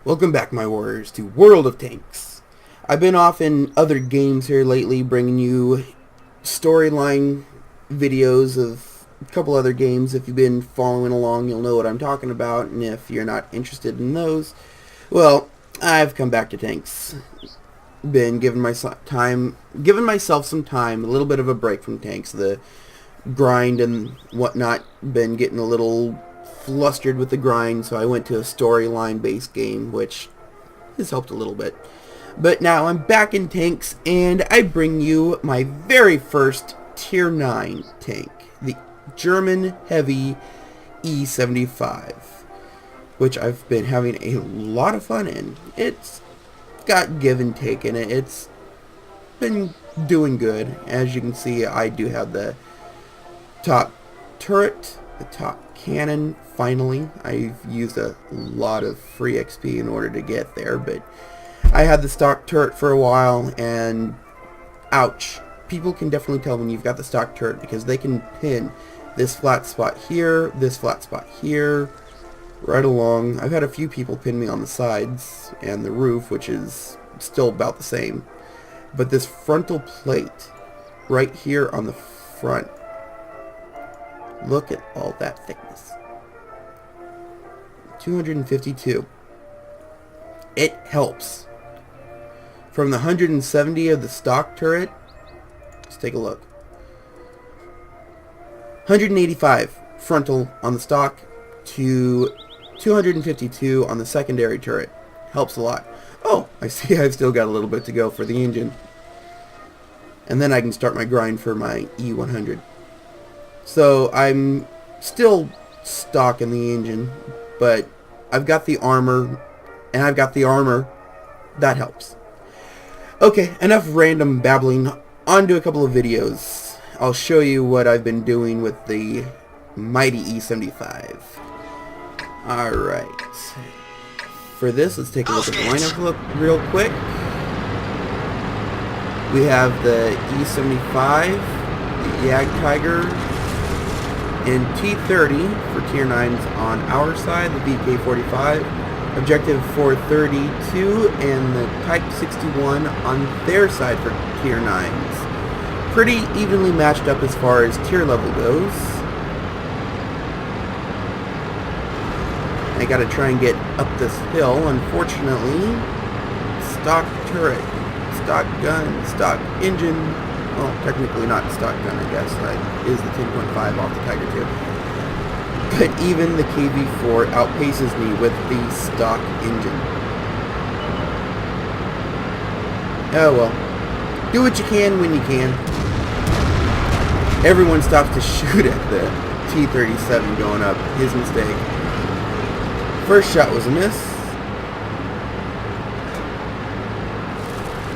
Welcome back, my warriors, to World of Tanks. I've been off in other games here lately, bringing you storyline videos of a couple other games. If you've been following along, you'll know what I'm talking about, and if you're not interested in those, well, I've come back to tanks. Been giving myself some time, a little bit of a break from tanks. The grind and whatnot, been getting a little flustered with the grind, so I went to a storyline based game, which has helped a little bit. But now I'm back in tanks, and I bring you my very first tier 9 tank, the German heavy E75, which I've been having a lot of fun in. It's got give and take in it. It's been doing good. As you can see, I do have the top turret, the top cannon. Finally, I've used a lot of free XP in order to get there, but I had the stock turret for a while, and ouch, people can definitely tell when you've got the stock turret because they can pin this flat spot here, this flat spot here, right along. I've had a few people pin me on the sides and the roof, which is still about the same, but this frontal plate right here on the front, look at all that thickness. 252. It helps. From the 170 of the stock turret, let's take a look. 185 frontal on the stock to 252 on the secondary turret. Helps a lot. Oh, I see I've still got a little bit to go for the engine. And then I can start my grind for my E100. So I'm still stock in the engine, but I've got the armor, and I've got the armor. That helps. Okay, enough random babbling. On to a couple of videos. I'll show you what I've been doing with the mighty E75. Alright. For this, let's take a look at the lineup real quick. We have the E75, the Jag Tiger, in T30 for tier 9s on our side, the VK45, Objective 432, and the Type 61 on their side for tier 9s. Pretty evenly matched up as far as tier level goes. I gotta try and get up this hill. Unfortunately, stock turret, stock gun, stock engine. Well, technically not stock gun, I guess. That is the 10.5 off the Tiger 2. But even the KV4 outpaces me with the stock engine. Oh well. Do what you can when you can. Everyone stops to shoot at the T-37 going up. His mistake. First shot was a miss.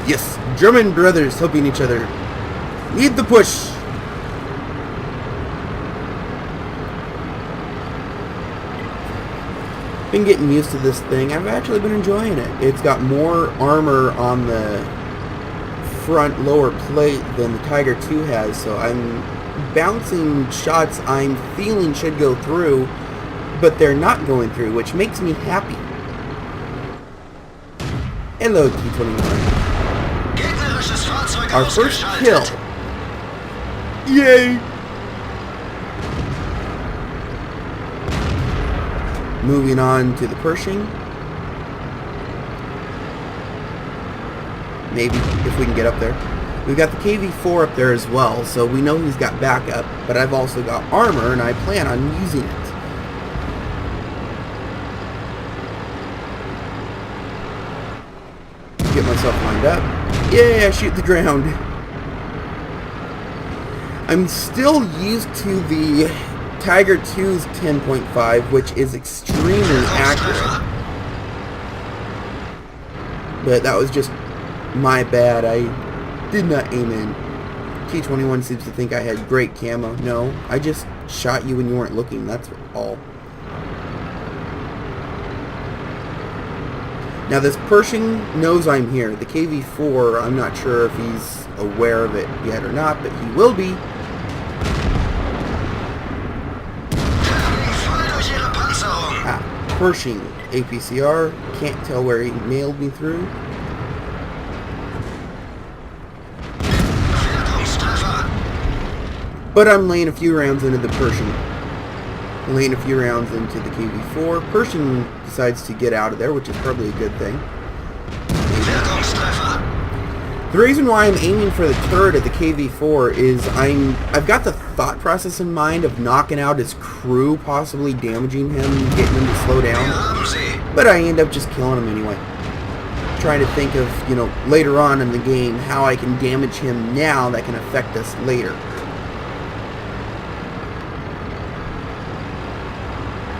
Yes, German brothers helping each other. Need the push. Been getting used to this thing. I've actually been enjoying it. It's got more armor on the front lower plate than the Tiger 2 has, so I'm bouncing shots I'm feeling should go through, but they're not going through, which makes me happy. Hello, T-21. Our first kill. Yay! Moving on to the Pershing. Maybe, if we can get up there. We've got the KV4 up there as well, so we know he's got backup, but I've also got armor, and I plan on using it. Get myself lined up. Yay, I shoot the ground. I'm still used to the Tiger 2's 10.5, which is extremely accurate. But that was just my bad. I did not aim in. T-21 seems to think I had great camo. No, I just shot you when you weren't looking. That's all. Now this Pershing knows I'm here. The KV-4, I'm not sure if he's aware of it yet or not, but he will be. Pershing APCR. Can't tell where he nailed me through. But I'm laying a few rounds into the Pershing. Laying a few rounds into the KV-4. Pershing decides to get out of there, which is probably a good thing. The reason why I'm aiming for the turret of the KV-4 is I've got the thought process in mind of knocking out his crew, possibly damaging him, getting him to slow down. But I end up just killing him anyway. Trying to think of, you know, later on in the game how I can damage him now that can affect us later.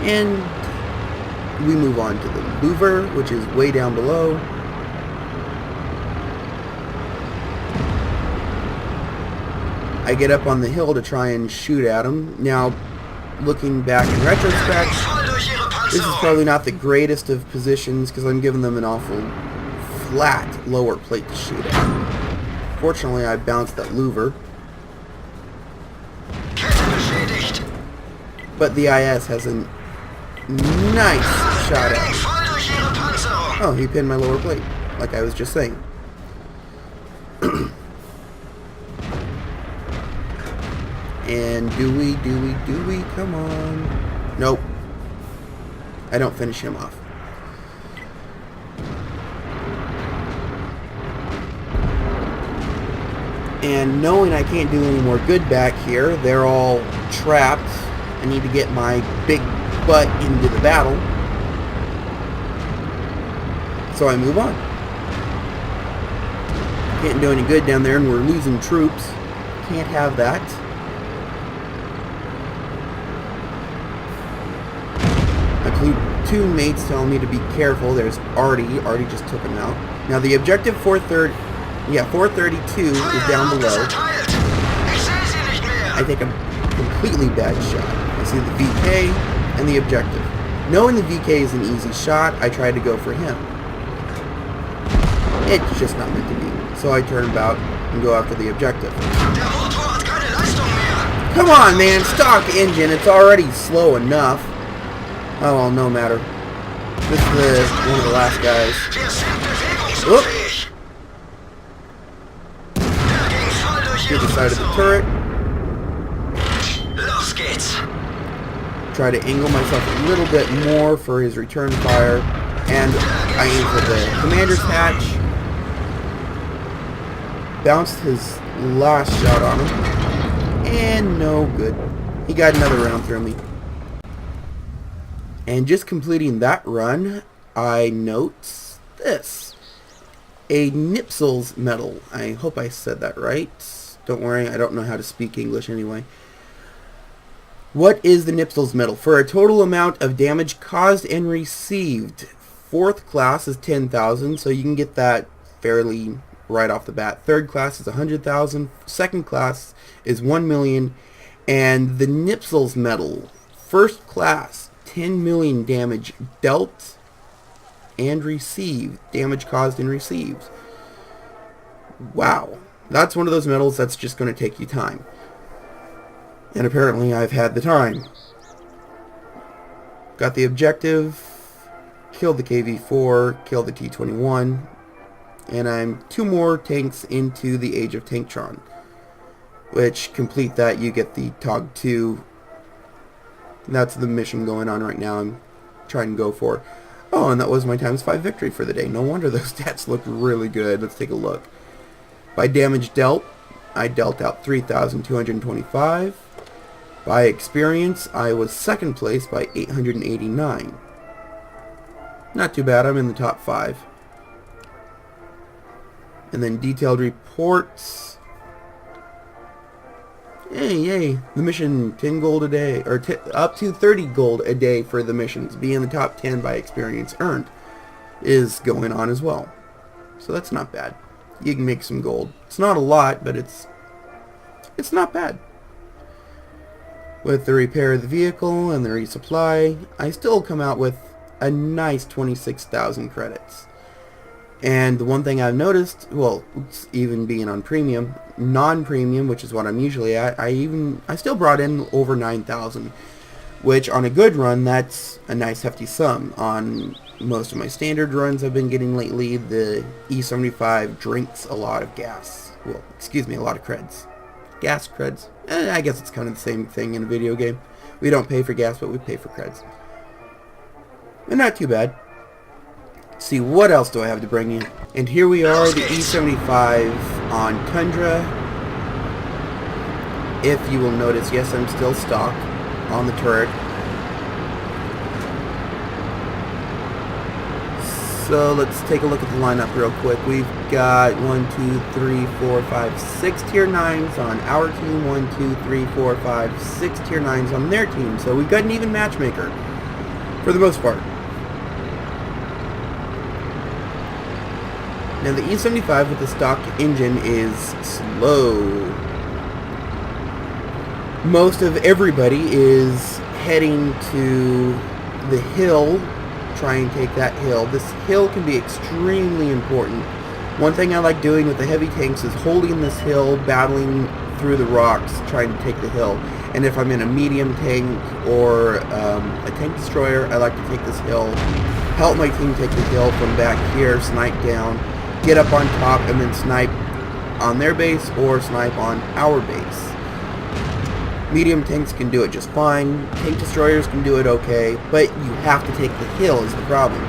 And we move on to the Louvre, which is way down below. I get up on the hill to try and shoot at him. Now, looking back in retrospect, this is probably not the greatest of positions because I'm giving them an awful flat lower plate to shoot at. Fortunately, I bounced that Louvre. But the IS has a nice shot at me. Oh, he pinned my lower plate, like I was just saying. And do we, come on. Nope. I don't finish him off. And knowing I can't do any more good back here, they're all trapped. I need to get my big butt into the battle. So I move on. Can't do any good down there, and we're losing troops. Can't have that. My two mates telling me to be careful. There's Artie. Artie just took him out. Now the objective 432 is down below. I take a completely bad shot. I see the VK and the objective. Knowing the VK is an easy shot, I tried to go for him. It's just not meant to be. So I turn about and go after the objective. Come on, man, stock engine. It's already slow enough. Oh well, no matter. This is one of the last guys. Whoop. Get the side of the turret. Try to angle myself a little bit more for his return fire. And I aim for the commander's hatch. Bounced his last shot on him. And no good. He got another round through me. And just completing that run, I note this. A Nipsels medal. I hope I said that right. Don't worry, I don't know how to speak English anyway. What is the Nipsels medal? For a total amount of damage caused and received. 4th class is 10,000, so you can get that fairly right off the bat. 3rd class is 100,000. 2nd class is 1 million. And the Nipsels medal, 1st class, 10 million damage dealt and received. Damage caused and received. Wow. That's one of those medals that's just going to take you time. And apparently I've had the time. Got the objective. Killed the KV-4. Killed the T-21. And I'm 2 more tanks into the Age of Tanktron. Which, complete that, you get the TOG-2. That's the mission going on right now. I'm trying to go for. Oh, and that was my ×5 victory for the day. No wonder those stats look really good. Let's take a look. By damage dealt, I dealt out 3,225. By experience, I was 2nd place by 889. Not too bad. I'm in the top 5. And then detailed reports. Yay, the mission 10 gold a day, or up to 30 gold a day for the missions. Be in the top 10 by experience earned is going on as well. So that's not bad. You can make some gold. It's not a lot, but it's not bad. With the repair of the vehicle and the resupply, I still come out with a nice 26,000 credits. And the one thing I've noticed, well, even being on premium, non-premium, which is what I'm usually at, I still brought in over 9,000, which on a good run, that's a nice hefty sum. On most of my standard runs I've been getting lately, the E75 drinks a lot of gas. Well, excuse me, a lot of creds. Gas creds. I guess it's kind of the same thing in a video game. We don't pay for gas, but we pay for creds. And not too bad. Let's see, what else do I have to bring you? And here we are, the E75 on Tundra. If you will notice, yes, I'm still stock on the turret. So let's take a look at the lineup real quick. We've got 1, 2, 3, 4, 5, 6 tier 9s on our team. 1, 2, 3, 4, 5, 6 tier 9s on their team. So we've got an even matchmaker for the most part. Now the E75 with the stock engine is slow. Most of everybody is heading to the hill, try and take that hill. This hill can be extremely important. One thing I like doing with the heavy tanks is holding this hill, battling through the rocks, trying to take the hill. And if I'm in a medium tank or a tank destroyer, I like to take this hill, help my team take the hill from back here, snipe down, get up on top, and then snipe on their base or snipe on our base. Medium tanks can do it just fine. Tank destroyers can do it okay, but you have to take the hill is the problem.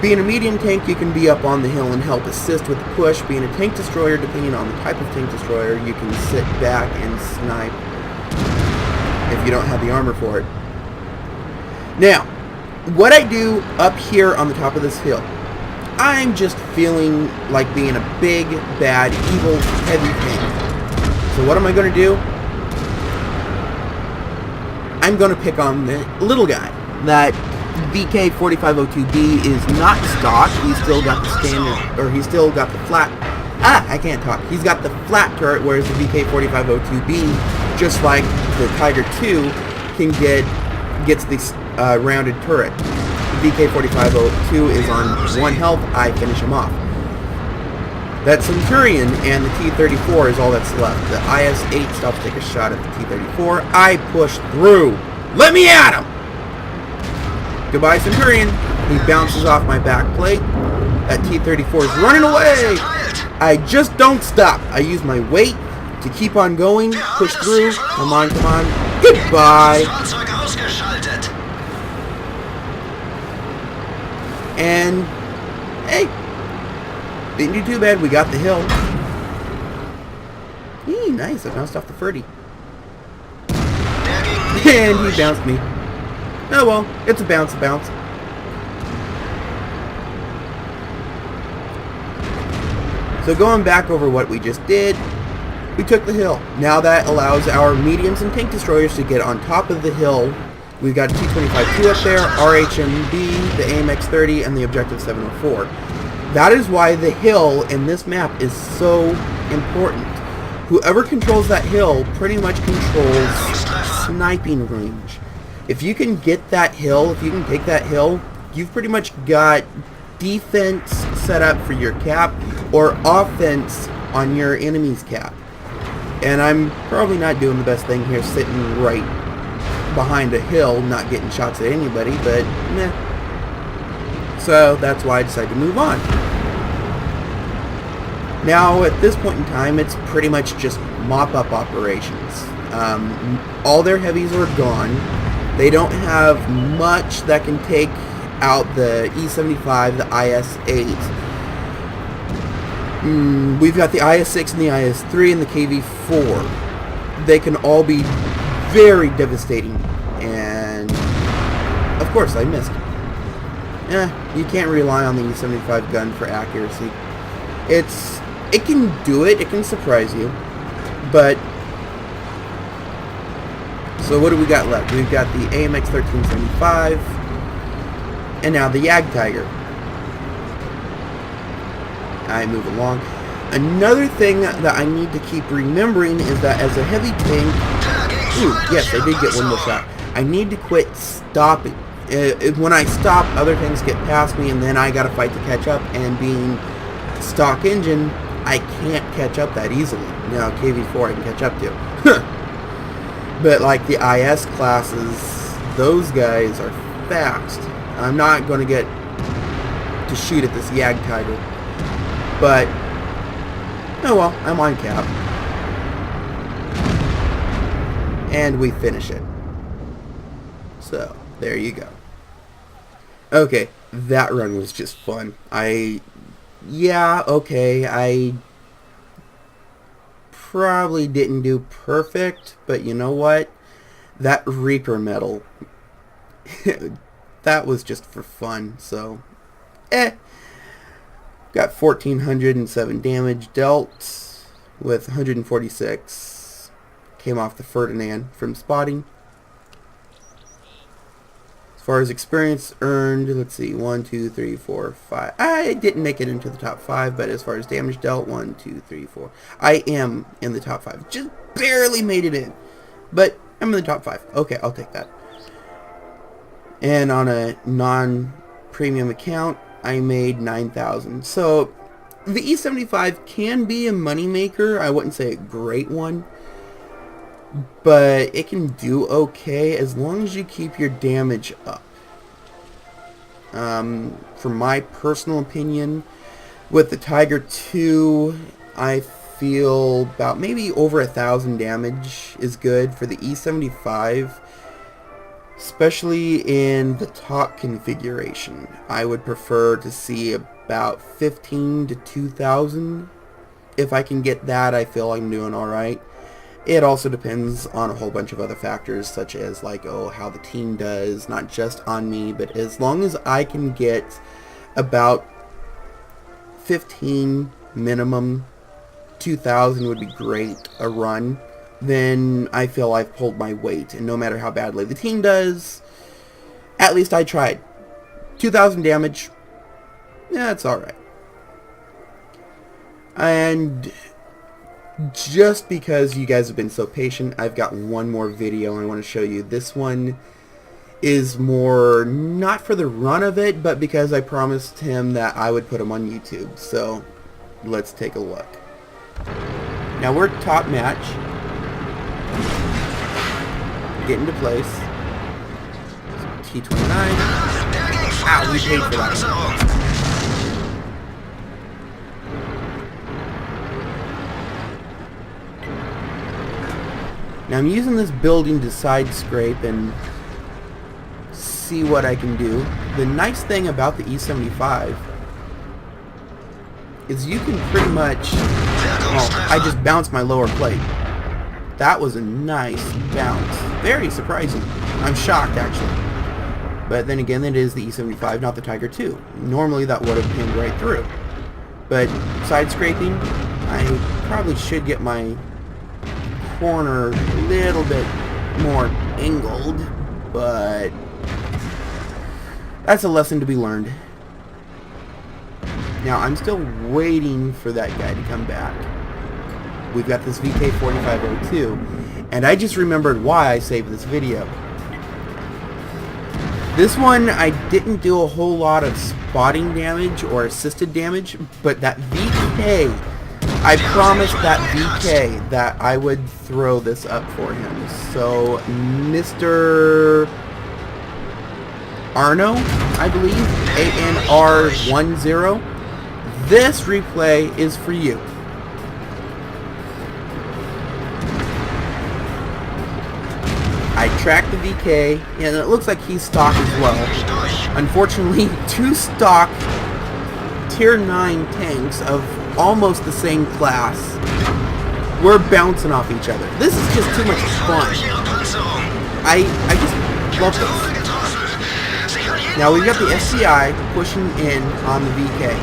Being a medium tank, you can be up on the hill and help assist with the push. Being a tank destroyer, depending on the type of tank destroyer, you can sit back and snipe if you don't have the armor for it. Now, what I do up here on the top of this hill, I'm just feeling like being a big, bad, evil, heavy tank. So what am I going to do? I'm going to pick on the little guy. That VK4502B is not stock. He's still got the standard, or he's still got the flat. I can't talk. He's got the flat turret, whereas the VK4502B, just like the Tiger II, gets this rounded turret. The VK4502 is on 1 health. I finish him off. That Centurion and the T-34 is all that's left. The IS-8 stops to take a shot at the T-34. I push through. Let me at him! Goodbye, Centurion. He bounces off my back plate. That T-34 is running away. I just don't stop. I use my weight to keep on going. Push through. Come on, come on. Goodbye. And, hey. Didn't do too bad. We got the hill. Eee, nice. I bounced off the 30. And he bounced me. Oh well. It's a bounce, So going back over what we just did, we took the hill. Now that allows our mediums and tank destroyers to get on top of the hill. We've got a T-25-2 up there, RHMB, the AMX-30, and the Objective 704. That is why the hill in this map is so important. Whoever controls that hill pretty much controls sniping range. If you can get that hill, if you can take that hill, you've pretty much got defense set up for your cap or offense on your enemy's cap. And I'm probably not doing the best thing here, sitting right behind a hill, not getting shots at anybody, but meh. So that's why I decided to move on. Now, at this point in time, it's pretty much just mop-up operations. All their heavies are gone. They don't have much that can take out the E75, the IS-8. We've got the IS-6 and the IS-3 and the KV-4. They can all be very devastating. And, of course, I missed. You can't rely on the E75 gun for accuracy. It can do it, it can surprise you, but, so what do we got left? We've got the AMX 1375, and now the Yag Tiger. I move along. Another thing that I need to keep remembering is that as a heavy tank, yes, I did get one more shot. I need to quit stopping. When I stop, other things get past me, and then I gotta fight to catch up, and being stock engine, I can't catch up that easily. Now, KV-4 I can catch up to. But like the IS classes, those guys are fast. I'm not going to get to shoot at this Yag Tiger. But, oh well, I'm on cap. And we finish it. So, there you go. Okay, that run was just fun. Yeah, okay, I probably didn't do perfect, but you know what? That Reaper medal, that was just for fun, so, Got 1,407 damage dealt with 146. Came off the Ferdinand from spotting. As far as experience earned, let's see, 1, 2, 3, 4, 5. I didn't make it into the top 5, but as far as damage dealt, 1, 2, 3, 4. I am in the top 5. Just barely made it in. But I'm in the top 5. Okay, I'll take that. And on a non-premium account, I made 9,000. So the E75 can be a moneymaker. I wouldn't say a great one, but it can do okay as long as you keep your damage up. For my personal opinion, with the Tiger 2, I feel about maybe over 1,000 damage is good. For the E75, especially in the top configuration, I would prefer to see about 15 to 2,000. If I can get that, I feel I'm doing alright. It also depends on a whole bunch of other factors, such as like, how the team does, not just on me, but as long as I can get about 15 minimum, 2,000 would be great a run. Then I feel I've pulled my weight, and no matter how badly the team does, at least I tried. 2,000 damage, yeah, it's alright. And just because you guys have been so patient, I've got one more video I want to show you. This one is more not for the run of it, but because I promised him that I would put him on YouTube. So let's take a look. Now we're top match. Get into place. T29. Ow, we paid for that. Now I'm using this building to side scrape and see what I can do. The nice thing about the E75 is you can pretty much... Oh, I just bounced my lower plate. That was a nice bounce. Very surprising. I'm shocked, actually. But then again, it is the E75, not the Tiger 2. Normally that would have pinned right through. But side scraping, I probably should get my corner a little bit more angled, but that's a lesson to be learned. Now I'm still waiting for that guy to come back. We've got this VK4502, and I just remembered why I saved this video. This one I didn't do a whole lot of spotting damage or assisted damage, but that VK, I promised that VK that I would throw this up for him. So, Mr. Arno, I believe, ANR10, this replay is for you. I tracked the VK, and it looks like he's stock as well. Unfortunately, 2 stock tier 9 tanks of almost the same class were bouncing off each other. This is just too much fun. I just love this. Now we've got the SCI pushing in on the VK.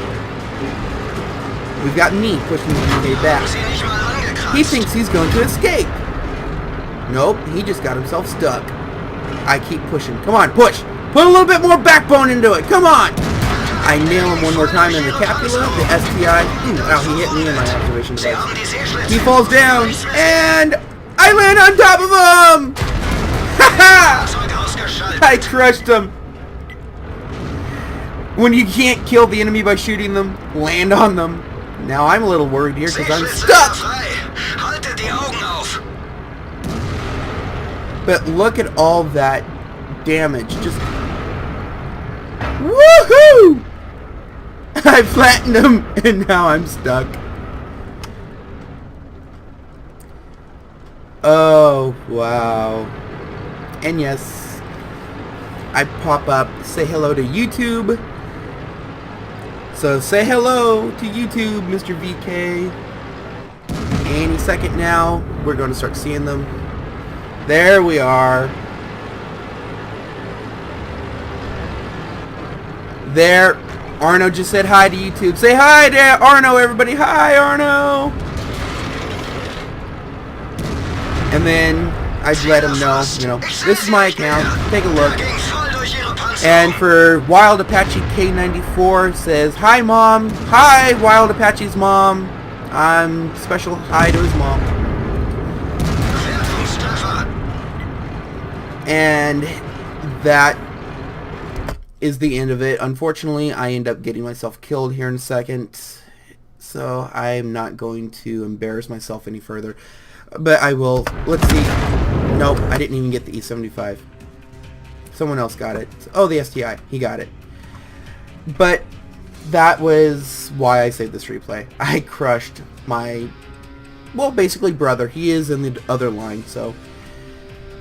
We've got me pushing the VK back. He thinks he's going to escape. Nope, he just got himself stuck. I keep pushing. Come on, push! Put a little bit more backbone into it. Come on! I nail him one more time in the Capula, the STI. Wow, he hit me in my activation device. He falls down, and I land on top of him! Haha! I crushed him. When you can't kill the enemy by shooting them, land on them. Now I'm a little worried here because I'm stuck! But look at all that damage. Just... Woohoo! I flattened him, and now I'm stuck. Oh, wow. And yes, I pop up, say hello to YouTube. So say hello to YouTube, Mr. VK. Any second now, we're going to start seeing them. There we are. There. Arno just said hi to YouTube. Say hi to Arno, everybody. Hi, Arno. And then I'd let him know, you know, this is my account. Take a look. And for Wild Apache K94 says, hi, Mom. Hi, Wild Apache's mom. I'm special hi to his mom. And that is the end of it. Unfortunately, I end up getting myself killed here in a second. So I'm not going to embarrass myself any further. But I will. Let's see. Nope, I didn't even get the E75. Someone else got it. Oh, the STI. He got it. But that was why I saved this replay. I crushed my, well, basically brother. He is in the other line, so...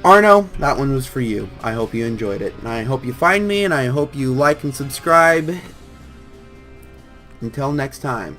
Arno, that one was for you. I hope you enjoyed it. And I hope you find me, and I hope you like and subscribe. Until next time.